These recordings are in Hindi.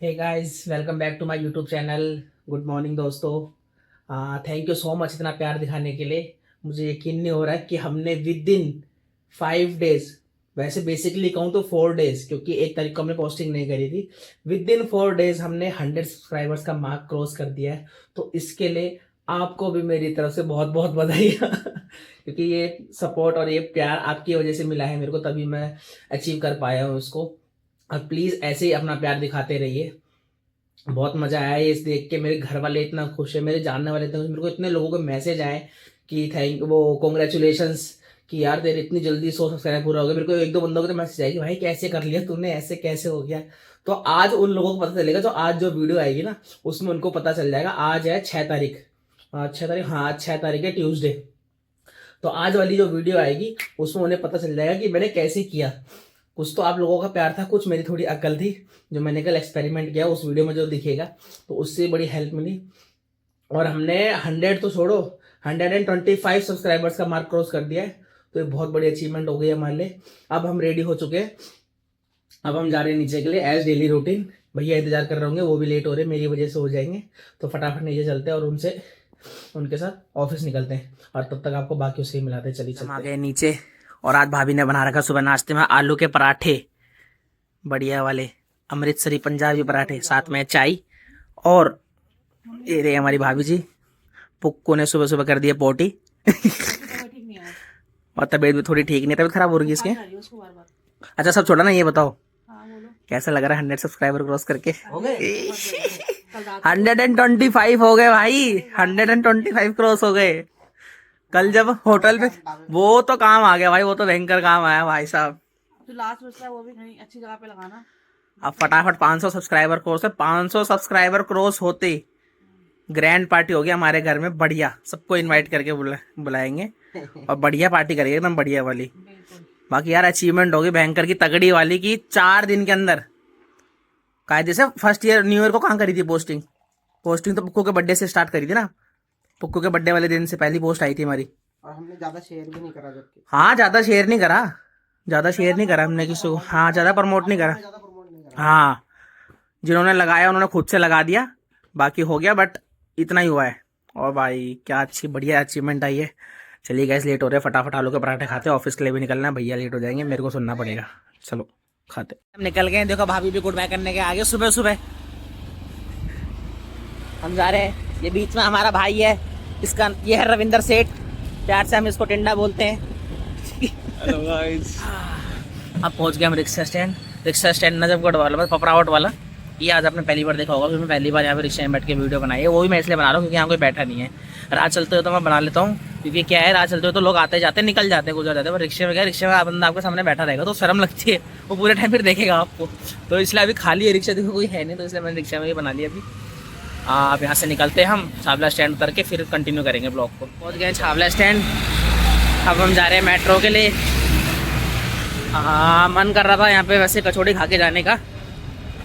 Hey guys, welcome back to my YouTube channel. Good morning दोस्तों। थैंक यू सो मच इतना प्यार दिखाने के लिए। मुझे यकीन नहीं हो रहा है कि हमने विद इन 5 डेज, वैसे बेसिकली कहूँ तो 4 डेज, क्योंकि 1 तारीख को हमने पोस्टिंग नहीं करी थी। विद इन 4 डेज हमने 100 सब्सक्राइबर्स का मार्क क्रॉस कर दिया है। तो इसके लिए आपको भी मेरी तरफ से बहुत बहुत बधाई क्योंकि ये सपोर्ट और ये प्यार आपकी वजह से मिला है मेरे को, तभी मैं अचीव कर पाया हूँ उसको। और प्लीज़ ऐसे ही अपना प्यार दिखाते रहिए। बहुत मज़ा आया ये इस देख के। मेरे घर वाले इतना खुश है, मेरे जानने वाले इतने खुश, मेरे को इतने लोगों के मैसेज आए कि कॉन्ग्रेचुलेशंस, कि यार तेरे इतनी जल्दी 100 सब्सक्राइबर पूरा हो गया। मेरे को एक दो बंदों के तो मैसेज आए कि भाई कैसे कर लिया तूने, ऐसे कैसे हो गया। तो आज उन लोगों को पता चलेगा, जो आज जो वीडियो आएगी ना उसमें उनको पता चल जाएगा। आज है 6 तारीख, 6 तारीख, हाँ 6 तारीख है, ट्यूसडे। तो आज वाली जो वीडियो आएगी उसमें उन्हें पता चल जाएगा कि मैंने कैसे किया। कुछ तो आप लोगों का प्यार था, कुछ मेरी थोड़ी अकल थी, जो मैंने कल एक्सपेरिमेंट किया उस वीडियो में जो दिखेगा, तो उससे बड़ी हेल्प मिली। और हमने 100 तो छोड़ो, 125 सब्सक्राइबर्स का मार्क क्रॉस कर दिया है। तो ये बहुत बड़ी अचीवमेंट हो गई हमारे लिए। अब हम रेडी हो चुके हैं, अब हम जा रहे हैं नीचे के लिए एज डेली रूटीन। भैया इंतजार कर रहे होंगे, वो भी लेट हो रहे हैं, मेरी वजह से हो जाएंगे। तो फटाफट नीचे चलते हैं और उनके साथ ऑफिस निकलते हैं, और तब तक आपको बाकी उससे ही मिलाते हैं। चलिए चलते हैं। आ गए नीचे, और आज भाभी ने बना रखा सुबह नाश्ते में आलू के पराठे, बढ़िया वाले अमृतसरी पंजाबी पराठे, साथ में चाय। और ये रही हमारी भाभी जी, पुक्कू ने सुबह सुबह कर दिया पोटी और तबीयत भी थोड़ी ठीक नहीं, तबीयत खराब हो रही है इसके। अच्छा सब छोड़ा ना, ये बताओ कैसा लग रहा है 100 सब्सक्राइबर क्रॉस करके? 125 हो गए भाई, 125 क्रॉस हो गए। कल जब होटल पे, वो तो काम आ गया भाई, वो तो भयंकर काम आया भाई साहब। जो लास्ट बचता है वो भी कहीं अच्छी जगह पे लगाना। अब फटाफट 500 सब्सक्राइबर क्रॉस है। 500 सब्सक्राइबर क्रॉस होते ग्रैंड पार्टी होगी हमारे घर में, बढ़िया। सबको इनवाइट करके बुलाएंगे और बढ़िया पार्टी करेंगे, एकदम बढ़िया वाली। बाकी यार अचीवमेंट होगी भयंकर की, तगड़ी वाली की। 4 दिन के अंदर कायदे से फर्स्ट ईयर न्यू ईयर को कहाँ करी थी पोस्टिंग तो पुक्कू के बर्थडे से स्टार्ट करी थी ना। पुक्कू के बर्थडे वाले दिन से पहली पोस्ट आई थी हमारी। और हमने ज्यादा शेयर भी नहीं करा जबकि। हाँ ज्यादा शेयर नहीं करा हमने किसी को, हाँ ज्यादा प्रमोट नहीं करा। हाँ जिन्होंने लगाया उन्होंने खुद से लगा दिया, बाकी हो गया, बट इतना ही हुआ है। और भाई क्या अच्छी बढ़िया अचीवमेंट आई है। चलिए गैस, लेट हो रहे हैं, फटाफट आलू के पराठे खाते हैं, ऑफिस के लिए भी निकलना है। भैया लेट हो जाएंगे, मेरे को सुनना पड़ेगा। चलो खाते। हम निकल गए, देखो भाभी भी गुड बाय करने के आगे। सुबह सुबह हम जा रहे हैं। ये बीच में हमारा भाई है, इसका ये है रविंदर सेठ, प्यार से हम इसको टिंडा बोलते हैं। हेलो गाइस, अब पहुंच गए हम रिक्शा स्टैंड नजफगढ़ वाला, मतलब पपरावट वाला। ये आज आपने पहली बार देखा होगा, क्योंकि मैं पहली बार यहाँ पे रिक्शा में बैठ के वीडियो बनाई है। वो भी मैं इसलिए बना रहा हूँ क्योंकि यहाँ कोई बैठा नहीं है। रात चलते हुए तो मैं बना लेता हूँ, क्योंकि क्या है, रात चलते हुए तो लोग आते जाते निकल जाते गुजर जाते हैं। पर रिक्शे में क्या, रिक्शे में बंदा आपके सामने बैठा रहेगा तो शर्म लगती है, वो पूरे टाइम फिर देखेगा आपको। तो इसलिए अभी खाली है रिक्शा, देखो कोई है नहीं, तो इसलिए मैंने रिक्शा में ही बना लिया अभी। आप यहाँ से निकलते हैं हम छावला स्टैंड उतर के, फिर कंटिन्यू करेंगे ब्लॉग को। पहुँच गए छावला स्टैंड, अब हम जा रहे हैं मेट्रो के लिए। हाँ मन कर रहा था यहाँ पे वैसे कचौड़ी खा के जाने का।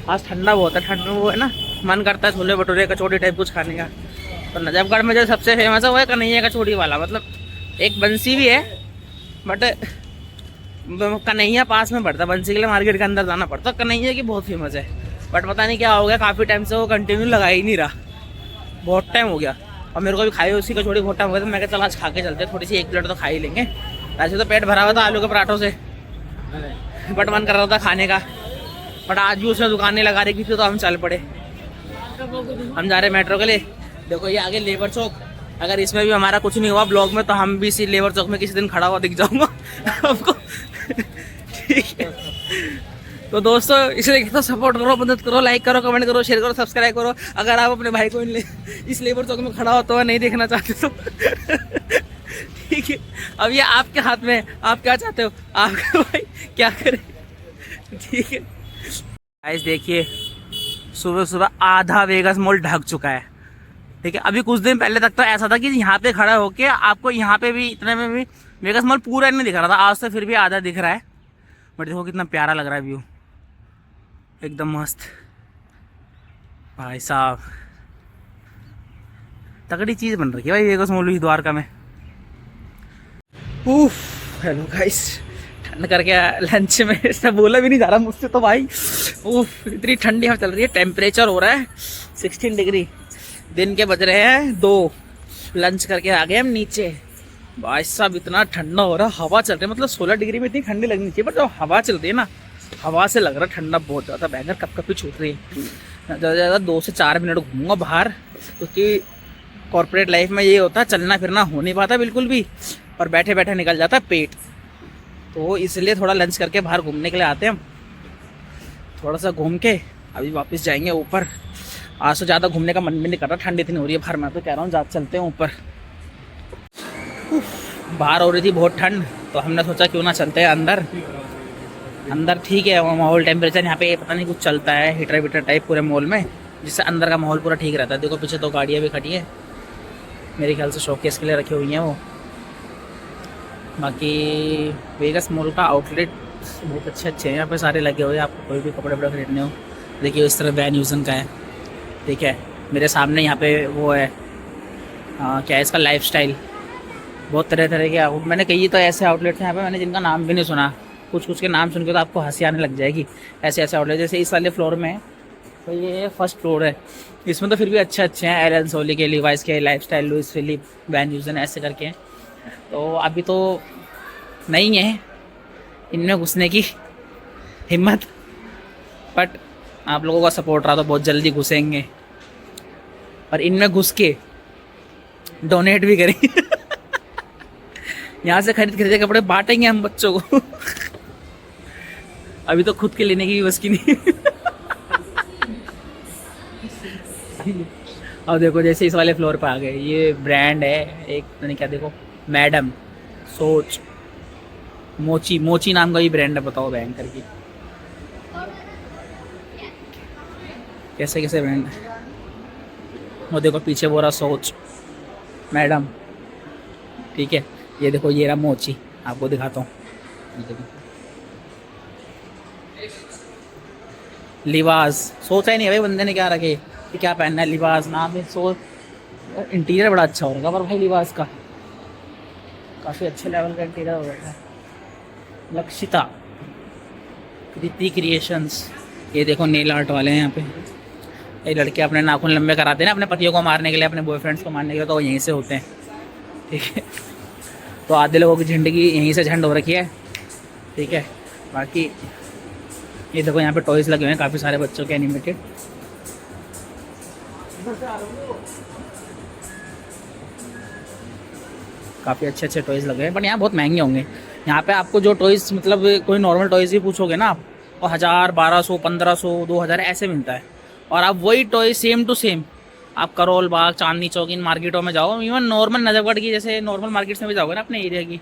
आज ठंडा बहुत है, ठंड में वो है ना, मन करता है छोले भटूरे कचौड़ी टाइप कुछ खाने का। तो नजफगढ़ में जो सबसे फेमस है वो है कन्हैया कचौड़ी वाला। मतलब एक बंसी भी है, बट कन्हैया पास में पड़ता है, बंसी के लिए मार्केट के अंदर जाना पड़ता है। कन्हैया की बहुत फेमस है, बट पता नहीं क्या हो गया, काफ़ी टाइम से वो कंटिन्यू लगा ही नहीं रहा, बहुत टाइम हो गया। और मेरे को भी खाई उसकी कचौड़ी बहुत टाइम हो गया, तो मैं कहता चल आज खा के चलते, थोड़ी सी 1 प्लेट तो खा ही लेंगे। वैसे तो पेट भरा हुआ था आलू के पराठों से, बट मन कर रहा था खाने का। बट आज भी उसने दुकानें लगा रखी थी तो हम चल पड़े। हम जा रहे हैं मेट्रो के लिए। देखो ये आगे लेबर चौक, अगर इसमें भी हमारा कुछ नहीं हुआ ब्लॉग में, तो हम भी इसी लेबर चौक में किसी दिन खड़ा हुआ दिख जाऊंगा आपको। ठीक है तो दोस्तों, इसलिए तो सपोर्ट करो, मदद करो, लाइक करो, कमेंट करो, शेयर करो, सब्सक्राइब करो। अगर आप अपने भाई को इस लेबर चौक में खड़ा होता हुआ नहीं देखना चाहते तो ठीक है, अब ये आपके हाथ में है, आप क्या चाहते हो, आपका भाई क्या करे। ठीक है गाइस, देखिए सुबह सुबह आधा वेगस मॉल ढक चुका है। ठीक है, अभी कुछ दिन पहले तक तो ऐसा था कि यहाँ पे खड़ा होके आपको यहाँ पे भी इतने में भी वेगस मॉल पूरा नहीं दिख रहा था। आज तो फिर भी आधा दिख रहा है, बट देखो कितना प्यारा लग रहा है व्यू, एकदम मस्त भाई साहब। तगड़ी चीज़ बन रही है भाई वेगस मॉल द्वारका में। उफ, हेलो गाइस, बंद करके लंच में इसने बोला भी नहीं जा रहा मुझसे तो भाई। उफ, इतनी ठंडी हवा चल रही है, टेम्परेचर हो रहा है 16 डिग्री, दिन के बज रहे हैं 2, लंच करके आ गए हम नीचे। भाई साहब इतना ठंडा हो रहा है, हवा चल रही है, मतलब 16 डिग्री में इतनी ठंडी लगनी चाहिए, पर जब हवा चल रही है ना, हवा से लग रहा है ठंडा बहुत ज़्यादा। बैंगर कप कप भी छूट रही है। ज़्यादा से ज़्यादा 2 से 4 मिनट घूमूंगा बाहर, क्योंकि कॉर्पोरेट लाइफ में ये होता है चलना फिरना हो नहीं पाता बिल्कुल भी, और बैठे बैठे निकल जाता है पेट। तो इसलिए थोड़ा लंच करके बाहर घूमने के लिए आते हैं हम। थोड़ा सा घूम के अभी वापस जाएंगे ऊपर। आज तो ज़्यादा घूमने का मन भी नहीं कर रहा, ठंडी इतनी हो रही है बाहर। मैं तो कह रहा हूँ ज़्यादा चलते हैं ऊपर। बाहर हो रही थी बहुत ठंड, तो हमने सोचा क्यों ना चलते हैं अंदर। अंदर ठीक है माहौल, टेम्परेचर यहाँ पे पता नहीं कुछ चलता है हीटर वीटर टाइप पूरे मॉल में, जिससे अंदर का माहौल पूरा ठीक रहता है। देखो पीछे 2 गाड़ियाँ भी खड़ी है, मेरे ख्याल से शोकेस के लिए रखी हुई हैं वो। बाकी वेगस मॉल का आउटलेट बहुत अच्छे हैं, यहाँ पे सारे लगे हुए हैं। आपको कोई भी कपड़े वपड़े खरीदने हो, देखिए इस तरह वैन यूजन का है, ठीक है। मेरे सामने यहाँ पे वो है क्या है इसका, लाइफस्टाइल। बहुत तरह तरह के मैंने कई तो ऐसे आउटलेट्स हैं यहाँ पे मैंने जिनका नाम भी नहीं सुना। कुछ के नाम सुन के तो आपको हंसी आने लग जाएगी। ऐसे आउटलेट जैसे इस वाले फ्लोर में है, तो ये फर्स्ट फ्लोर है, इसमें तो फिर भी अच्छे हैं। एलन सोली के, लिवाइस के, लाइफस्टाइल, लुइस फिलिप, वैन यूजन ऐसे करके हैं। तो अभी तो नहीं है इनमें घुसने की हिम्मत, बट आप लोगों का सपोर्ट रहा तो बहुत जल्दी घुसेंगे, और इनमें घुस के डोनेट भी करेंगे। यहाँ से खरीदे कपड़े बांटेंगे हम बच्चों को। अभी तो खुद के लेने की भी बस की नहीं। और देखो जैसे इस वाले फ्लोर पे आ गए, ये ब्रांड है एक, नहीं क्या, देखो मैडम, सोच, मोची नाम का ही ब्रांड है। बताओ बैंकर की कैसे कैसे ब्रांड है। वो देखो पीछे वो रहा सोच, मैडम, ठीक है। ये देखो ये रहा मोची, आपको दिखाता हूँ। लिबास, सोचा ही नहीं भाई बंदे ने क्या रखे कि क्या पहनना है। लिबास नाम है, सोच। इंटीरियर बड़ा अच्छा हो रहा पर भाई लिबास का काफ़ी अच्छे लेवल का इंटीरियर हो रहा है। लक्षिता, कृति क्रिएशंस, ये देखो नेल आर्ट वाले हैं यहाँ पे। ये लड़के अपने नाखून लंबे कराते हैं ना अपने पतियों को मारने के लिए, अपने बॉयफ्रेंड्स को मारने के लिए, तो यहीं से होते हैं, ठीक है। तो आधे लोगों की ज़िंदगी यहीं से झंड हो रखी है, ठीक है। बाकी ये देखो यहाँ पे टॉयज़ लगे हुए हैं काफ़ी सारे बच्चों के एनिमेटेड। काफ़ी अच्छे टॉयज़ लगे हैं, बट यहाँ बहुत महंगे होंगे। यहाँ पे आपको जो टॉयज़, मतलब कोई नॉर्मल टॉयज़ ही पूछोगे ना आप, और 1000, 1200, 1500, 2000 ऐसे मिलता है। और आप वही टॉय सेम टू सेम आप करोल बाग, चांदनी चौक, इन मार्केटों में जाओ, इवन नॉर्मल नजफगढ़ की जैसे नॉर्मल मार्केट्स में भी जाओगे ना अपने एरिया की,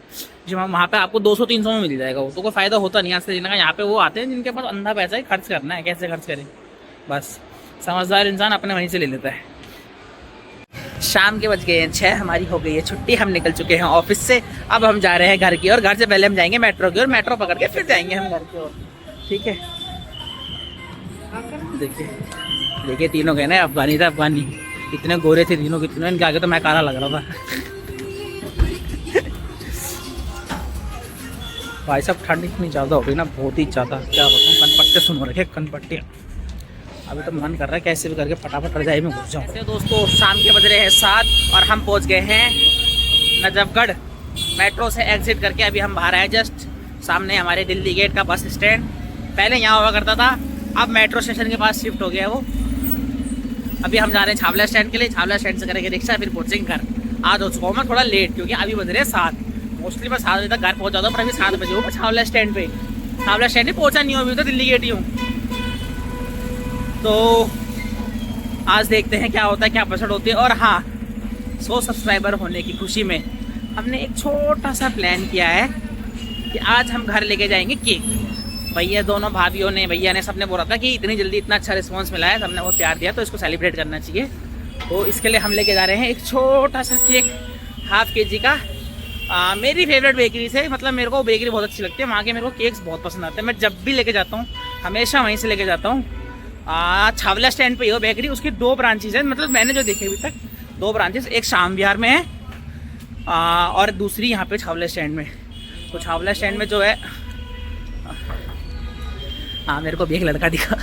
जो वहाँ पे आपको 200-300 में मिल जाएगा। वो तो कोई फ़ायदा होता नहीं आज से जीने का। यहाँ पे वो आते हैं जिनके पास अंधा पैसा है, खर्च करना है, कैसे खर्च करें, बस समझदार इंसान अपने वहीं से ले लेता है। शाम के बज गए हैं 6, हमारी हो गई है छुट्टी, हम निकल चुके हैं ऑफिस से। अब हम जा रहे हैं घर की ओर। घर से पहले हम जाएंगे मेट्रो की ओर, मेट्रो पकड़ के फिर जाएंगे हम घर की ओर, ठीक है। देखिए तीनों गए ना, अफगानी था, अफगानी इतने गोरे थे तीनों के तीनों, इनके आगे तो मैं काला लग रहा था। भाई साहब ठंड इतनी ज़्यादा हो गई ना, बहुत ही ज़्यादा, क्या बताऊँ। कनपट्टे सुन रखे, कनपट्टियाँ। अभी तो मन कर रहा है कैसे भी करके फटाफट रजाई में घुस जाऊँ। दोस्तों शाम के बज रहे हैं 7 और हम पहुँच गए हैं नजफगढ़। मेट्रो से एग्जिट करके अभी हम बाहर आए, जस्ट सामने हमारे दिल्ली गेट का बस स्टैंड। पहले यहाँ हुआ करता था, अब मेट्रो स्टेशन के पास शिफ्ट हो गया है वो। अभी हम जा रहे हैं छावला स्टैंड के लिए, छावला स्टैंड से करेंगे रिक्शा, फिर पहुँचेंगे घर। आज हो चुका हूँ मैं थोड़ा लेट, क्योंकि अभी बज रहे हैं 7। मोस्टली मैं 7 बजे तक घर पहुँच जाता हूँ, पर अभी 7 बजे हूँ मैं छावला स्टैंड पे। छावला स्टैंड ही पहुँचा नहीं हूँ अभी, तो दिल्ली गेट ही हूँ। तो आज देखते हैं क्या होता है, क्या पसंद होती है। और हाँ, 100 सब्सक्राइबर होने की खुशी में हमने एक छोटा सा प्लान किया है कि आज हम घर लेके जाएंगे केक। भैया, दोनों भाभीयों ने, भैया ने, सबने बोला था कि इतनी जल्दी इतना अच्छा रिस्पांस मिला है, सबने बहुत प्यार दिया, तो इसको सेलिब्रेट करना चाहिए। तो इसके लिए हम लेके जा रहे हैं एक छोटा सा केक, ½ kg का। मेरी फेवरेट बेकरी से, मतलब मेरे को बेकरी बहुत अच्छी लगती है, वहाँ के मेरे को केक्स बहुत पसंद आते हैं। मैं जब भी लेके जाता हूँ हमेशा वहीं से लेके जाता हूँ। छावला स्टैंड पे ही हो बेकरी, उसकी 2 ब्रांचेज हैं, मतलब मैंने जो देखे अभी तक 2 ब्रांचेस, एक शाम विहार में है और दूसरी यहाँ पे छावला स्टैंड में। तो छावला स्टैंड में जो है हाँ मेरे को भी एक लड़का दिखा।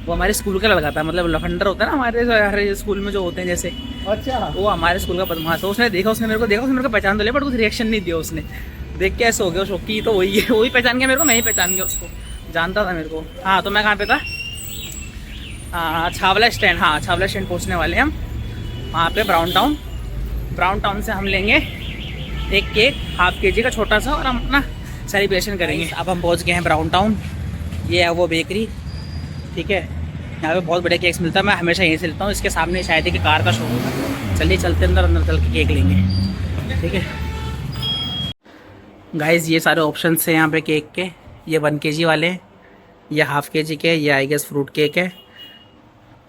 वो हमारे स्कूल का लड़का था, मतलब लफंडर होता है ना हमारे स्कूल में जो होते हैं जैसे, अच्छा वो हमारे स्कूल का बदमाश है। उसने देखा, उसने मेरे को देखा, उसने मेरे को पहचान तो लिया बट कुछ रिएक्शन नहीं दिया उसने। देख के ऐसे हो गया शौक की, तो वही है, वही पहचान गया मेरे को, मैं ही पहचान गया उसको, जानता था मेरे को। हाँ तो मैं कहाँ पे था? हाँ छावला स्टैंड, हाँ छावला स्टैंड पहुँचने वाले हैं हम, वहाँ पे ब्राउन टाउन से हम लेंगे एक केक ½ kg का छोटा सा, और हम अपना सेलिब्रेशन करेंगे। अब हम पहुँच गए हैं ब्राउन टाउन, ये है वो बेकरी, ठीक है। यहाँ पे बहुत बढ़िया केक्स मिलता है, मैं हमेशा यहीं से लेता हूँ। इसके सामने शायद है कि कार का शोरूम है। चलिए चलते अंदर चल के केक लेंगे, ठीक है। गाइज़ ये सारे ऑप्शंस हैं यहाँ पे केक के, ये 1 kg वाले हैं, ये ½ kg के, ये आई गेस फ्रूट केक है।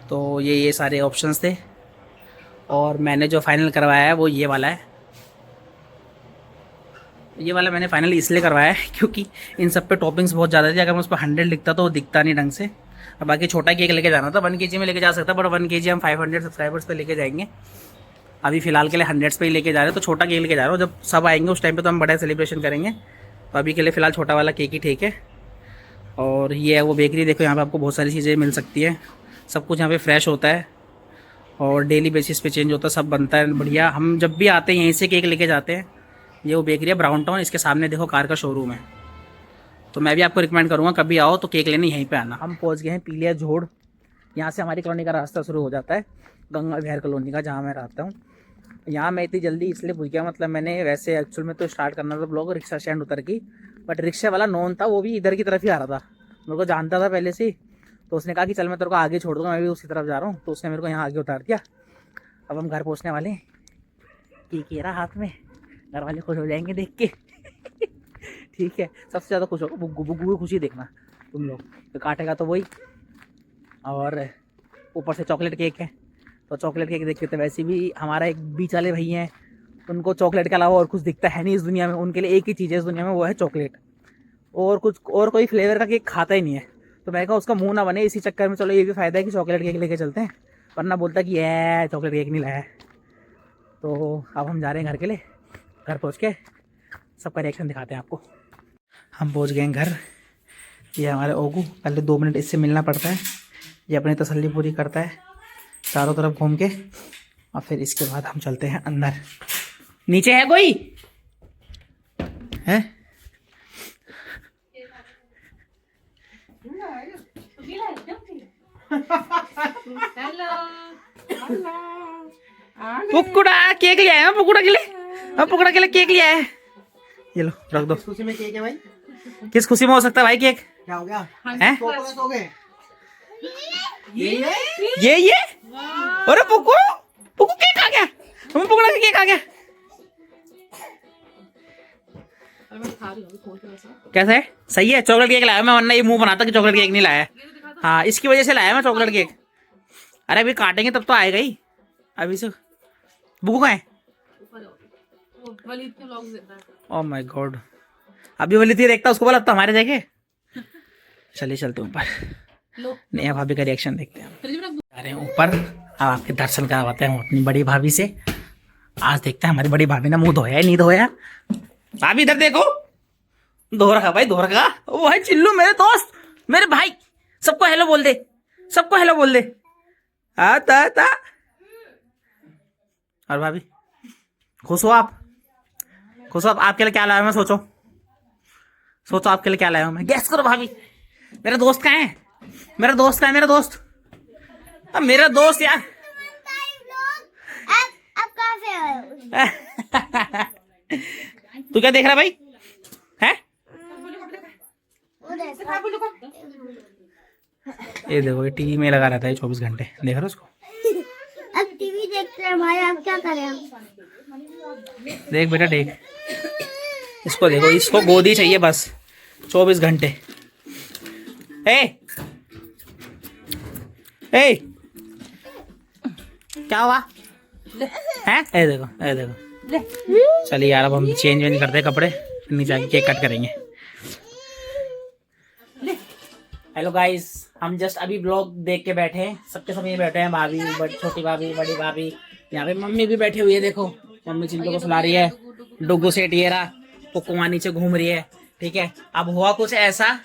तो ये सारे ऑप्शंस थे, और मैंने जो फाइनल करवाया है वो ये वाला है। ये वाला मैंने फाइनली इसलिए करवाया है क्योंकि इन सब पे टॉपिंग्स बहुत ज़्यादा थी। अगर मैं उस पर 100 लिखता तो वो दिखता नहीं ढंग से। और बाकी छोटा केक लेके जाना था, 1 kg में लेके जा सकता, बट 1 kg हम 500 सब्सक्राइबर्स पे लेके जाएंगे। अभी फ़िलहाल के लिए 100 पे ही लेके जा रहे हैं, तो छोटा केक लेके जा रहा हूँ। जब सब आएंगे उस टाइम पे तो हम बड़ा सेलिब्रेशन करेंगे। तो अभी के लिए फ़िलहाल छोटा वाला केक ही ठीक है। और ये है वो बेकरी, देखो यहाँ पे आपको बहुत सारी चीज़ें मिल सकती है। सब कुछ यहाँ पे फ्रेश होता है और डेली बेसिस पे चेंज होता है, सब बनता है बढ़िया। हम जब भी आते हैं यहीं से केक लेके जाते हैं। ये वो बेकरी है ब्राउन टाउन, इसके सामने देखो कार का शोरूम है। तो मैं भी आपको रिकमेंड करूँगा कभी आओ तो केक लेने यहीं पे आना। हम पहुँच गए हैं पीलिया झोड़, यहाँ से हमारी कॉलोनी का रास्ता शुरू हो जाता है, गंगा विहार कॉलोनी का, जहाँ मैं रहता हूँ। यहाँ मैं इतनी जल्दी इसलिए भूल गया, मतलब मैंने वैसे एक्चुअल में तो स्टार्ट करना था ब्लॉग रिक्शा स्टैंड उतर की, बट रिक्शा वाला नॉन था, वो भी इधर की तरफ ही आ रहा था, मेरे को जानता था पहले से। तो उसने कहा कि चल मैं तेरे को आगे छोड़ दूँगा, मैं भी उसी तरफ जा रहा हूँ। तो उसने मेरे को यहाँ आगे उतार दिया। अब हम घर पहुँचने वाले हैं, केक ये रहा हाथ में, घर वाले खुश हो जाएंगे देख के। ठीक है, सबसे ज़्यादा खुश होगा बुग्गू की खुशी देखना तुम लोग, तो काटेगा तो वही। और ऊपर से चॉकलेट केक है, तो चॉकलेट केक देखते थे। वैसे भी हमारा एक बीच वाले भैया हैं, उनको चॉकलेट के अलावा और कुछ दिखता है नहीं इस दुनिया में। उनके लिए एक ही चीज़ है इस दुनिया में, वो है चॉकलेट, और कुछ और कोई फ्लेवर का केक खाता ही नहीं है। तो मैं कहा उसका मुंह ना बने, इसी चक्कर में चलो ये भी फ़ायदा है कि चॉकलेट केक लेके चलते हैं, वरना बोलता कि ये चॉकलेट केक नहीं लाया है। तो अब हम जा रहे हैं घर के लिए, घर पहुँच के सबका रिएक्शन दिखाते हैं आपको। हम पहुँच गए हैं घर, ये हमारे ओगू, पहले 2 मिनट इससे मिलना पड़ता है, ये अपनी तसल्ली पूरी करता है चारों तरफ घूम के, और फिर इसके बाद हम चलते हैं अंदर। नीचे है कोई है? पुकुड़ा केक लिया है, पुकुड़ा के लिए, अब पुकुड़ा के लिए केक लिया है। ये लो रख दो। खुशी में केक है भाई, किस खुशी में हो सकता है भाई केक? क्या हो गया? हैं? हो गए ये अरे पुकु पुकु केक आ गया, हमें पुकुड़ा का केक आ गया। कैसा है? सही है। चॉकलेट केक लाया मैं, वरना ये मुंह बनाता कि चॉकलेट केक नहीं लाया। हाँ इसकी वजह से लाया मैं चॉकलेट केक। अरे अभी काटेंगे तब तो आएगा ही, अभी से। बुकू का है? ओह माय गॉड, अभी वलीद ही देखता, उसको बोला अब तो हमारे देखे। चलिए चलते ऊपर, नया भाभी का रिएक्शन देखते हैं। जा रहे हैं ऊपर, अब आपके दर्शन करवाते हैं अपनी बड़ी भाभी से। आज देखते हैं हमारी बड़ी भाभी ने मुंह धोया है नहीं धोया। भाभी इधर देखो, धो रखा भाई, धो रखा। वो है चिल्लू, मेरे दोस्त, मेरे भाई, सबको हेलो बोल दे, सबको हेलो बोल दे। आता और भाभी खुश हो आप? खुश हो आप? आपके लिए क्या लाया मैं? सोचो आपके लिए क्या लाया हूं मैं, गैस करो भाभी। मेरा दोस्त कहाँ है? मेरा दोस्त कहाँ है? मेरा दोस्त, अब मेरा दोस्त यार। अब कहाँ से आए हो? तू क्या देख रहा भाई? है ये देखो, ये टीवी में लगा रहता है 24 घंटे, देख रहे हो उसको? अब टीवी देखते हैं भाई, अब क्या करें हम? देख बेटा देख, इसको देखो, इसको गोदी चाहिए बस 24 घंटे। ए क्या हुआ है? ए देखो चलिए यार, अब हम चेंज वेंज करते हैं कपड़े, नीचे आके केक कट करेंगे। हेलो गाइस, हम जस्ट अभी ब्लॉग देख के बैठे हैं, सबके सब ये बैठे हैं, भाभी, छोटी भाभी, बड़ी भाभी, यहाँ पे मम्मी भी बैठी हुई है। देखो मम्मी चिंटू को सुला रही है, डुगू सेठ ये रहा, पुक्कुमा नीचे घूम रही है। ठीक है, अब हुआ कुछ ऐसा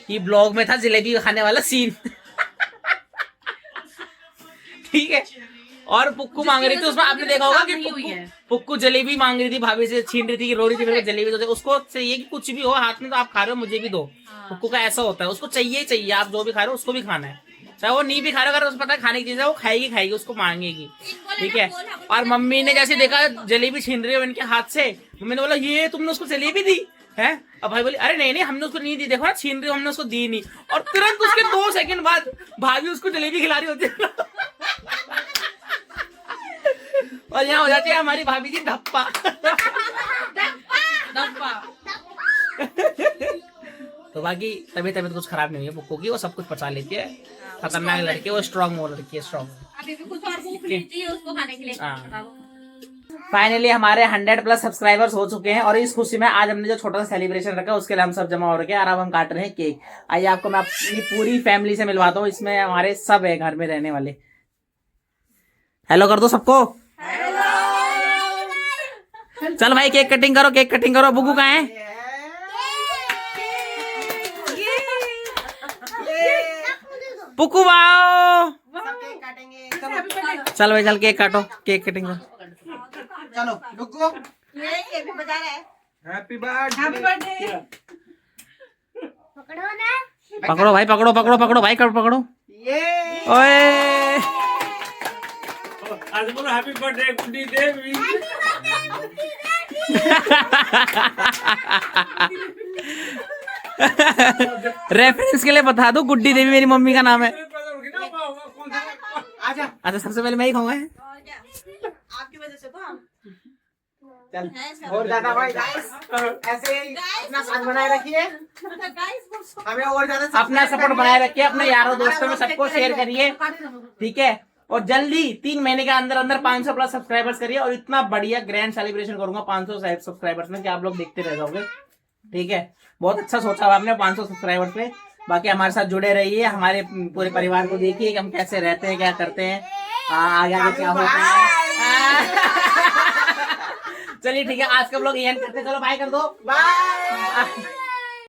कि ब्लॉग में था जलेबी खाने वाला सीन। ठीक है। और पुक्कू मांग रही थी, उसमें आपने देखा होगा कि पुक्कू जलेबी मांग रही थी, भाभी से छीन रही थी कि रो रही थी मेरे को जलेबी दो। उसको चाहिए कि कुछ भी हो हाथ में तो आप खा रहे हो मुझे भी दो। पुक्कू का ऐसा होता है, उसको चाहिए ही चाहिए, आप जो भी खा रहे हो उसको भी खाना है, चाहे वो नहीं भी खा रहा, अगर उसको पता है खाने की चीज है वो खाएगी, उसको मांगेगी। ठीक है। और मम्मी ने जैसे देखा जलेबी छीन रही है इनके हाथ से, मम्मी ने बोला ये तुमने उसको जलेबी दी है? अब भाई बोली अरे नहीं हमने उसको नहीं दी, देखो ना छीन रही हो, हमने उसको दी नहीं। और तुरंत उसके 2 सेकंड बाद भाभी उसको जलेबी खिला रही होती है। और यहाँ हो जाती है हमारी भाभी की धप्पा। तो बाकी तबीयत कुछ खराब नहीं हुई है पुक्कू की, वो सब कुछ पचा लेती है, खतरनाक लड़की, वो स्ट्रांग वो लड़की है, स्ट्रांग। अभी भी कुछ और भूख नहीं थी उसको खाने के लिए। फाइनली हमारे 100+ सब्सक्राइबर्स हो चुके हैं और इस खुशी में आज हमने जो छोटा सा सेलिब्रेशन रखा उसके लिए हम सब जमा हो रखे हैं और अब हम काट रहे हैं केक। आइए आपको मैं अपनी पूरी फैमिली से मिलवाता हूँ, इसमें हमारे सब है घर में रहने वाले। हेलो कर दो सबको। चल भाई केक कटिंग करो, केक कटिंग करो। बुगू कहाँ है? पुक्कू बाओ। चल भाई चल केक काटो, केक कटिंग करो। चलो रुको। ये भी बजा रहा है। Happy birthday. पकड़ो ना। पकड़ो भाई, पकड़ो पकड़ो पकड़ो भाई, पकड़ो। ये ओए आज बोलो हैप्पी बर्थडे गुड्डी देवी। रेफरेंस के लिए बता दो, गुड्डी देवी मेरी मम्मी का नाम है। आजा। अच्छा सबसे पहले मैं ही खाऊंगा। आपकी वजह से तो हम चल और ज्यादा भाई गाइस ऐसे ही अपना साथ बनाए रखिए, हमें और ज्यादा अपना सपोर्ट बनाए रखिए, अपने यारों दोस्तों में सबको शेयर करिए। ठीक है। और जल्दी 3 महीने के अंदर अंदर 500+ सब्सक्राइबर्स करिए और इतना बढ़िया ग्रैंड सेलिब्रेशन करूंगा 500 सब्सक्राइबर्स में कि आप लोग देखते रह जाओगे। ठीक है। बहुत अच्छा सोचा हुआ आपने 500 सब्सक्राइबर्स पे। बाकी हमारे साथ जुड़े रहिए, हमारे पूरे परिवार को देखिए कि हम कैसे रहते हैं, क्या करते हैं, आगे आगे क्या होता है। चलिए ठीक है, आज का व्लॉग यही करते हैं। चलो बाय कर दो। बाय।